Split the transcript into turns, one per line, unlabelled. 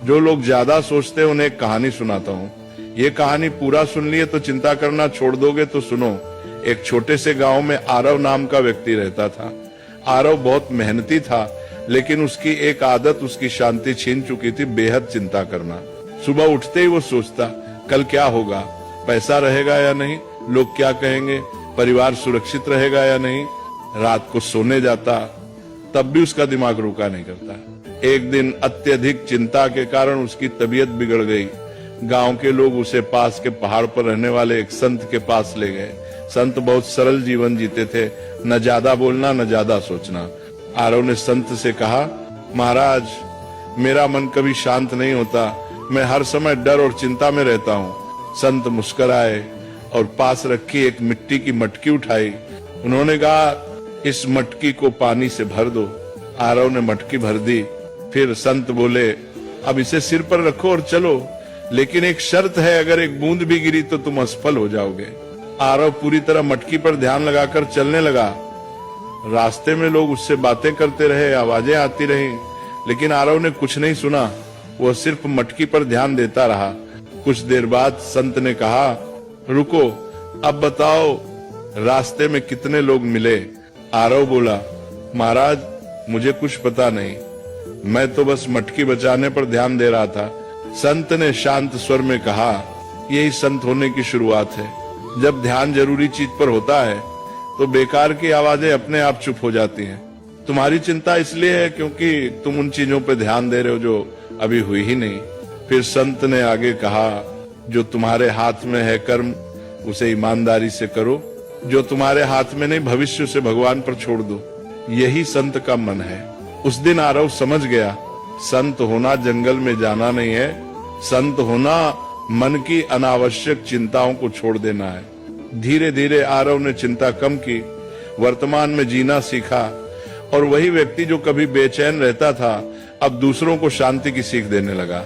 जो लोग ज्यादा सोचते हैं उन्हें एक कहानी सुनाता हूँ। ये कहानी पूरा सुन लिए तो चिंता करना छोड़ दोगे तो सुनो। एक छोटे से गांव में आरव नाम का व्यक्ति रहता था। आरव बहुत मेहनती था, लेकिन उसकी एक आदत उसकी शांति छीन चुकी थी, बेहद चिंता करना। सुबह उठते ही वो सोचता, कल क्या होगा, पैसा रहेगा या नहीं, लोग क्या कहेंगे, परिवार सुरक्षित रहेगा या नहीं। रात को सोने जाता, तब भी उसका दिमाग रुका नहीं करता। एक दिन अत्यधिक चिंता के कारण उसकी तबीयत बिगड़ गई। गांव के लोग उसे पास के पहाड़ पर रहने वाले एक संत के पास ले गए। संत बहुत सरल जीवन जीते थे, न ज्यादा बोलना न ज्यादा सोचना। आरव ने संत से कहा, महाराज, मेरा मन कभी शांत नहीं होता, मैं हर समय डर और चिंता में रहता हूँ। संत मुस्कुराए और पास रखी एक मिट्टी की मटकी उठाई। उन्होंने कहा, इस मटकी को पानी से भर दो। आरव ने मटकी भर दी। फिर संत बोले, अब इसे सिर पर रखो और चलो, लेकिन एक शर्त है, अगर एक बूंद भी गिरी तो तुम असफल हो जाओगे। आरव पूरी तरह मटकी पर ध्यान लगाकर चलने लगा। रास्ते में लोग उससे बातें करते रहे, आवाजें आती रहीं, लेकिन आरव ने कुछ नहीं सुना। वह सिर्फ मटकी पर ध्यान देता रहा। कुछ देर बाद संत ने कहा, रुको, अब बताओ रास्ते में कितने लोग मिले। आरव बोला, महाराज, मुझे कुछ पता नहीं, मैं तो बस मटकी बचाने पर ध्यान दे रहा था। संत ने शांत स्वर में कहा, यही संत होने की शुरुआत है। जब ध्यान जरूरी चीज पर होता है तो बेकार की आवाजें अपने आप चुप हो जाती हैं। तुम्हारी चिंता इसलिए है क्योंकि तुम उन चीजों पर ध्यान दे रहे हो जो अभी हुई ही नहीं। फिर संत ने आगे कहा, जो तुम्हारे हाथ में है कर्म, उसे ईमानदारी से करो। जो तुम्हारे हाथ में नहीं, भविष्य से भगवान पर छोड़ दो। यही संत का मन है। उस दिन आरव समझ गया, संत होना जंगल में जाना नहीं है, संत होना मन की अनावश्यक चिंताओं को छोड़ देना है। धीरे धीरे आरव ने चिंता कम की, वर्तमान में जीना सीखा, और वही व्यक्ति जो कभी बेचैन रहता था अब दूसरों को शांति की सीख देने लगा।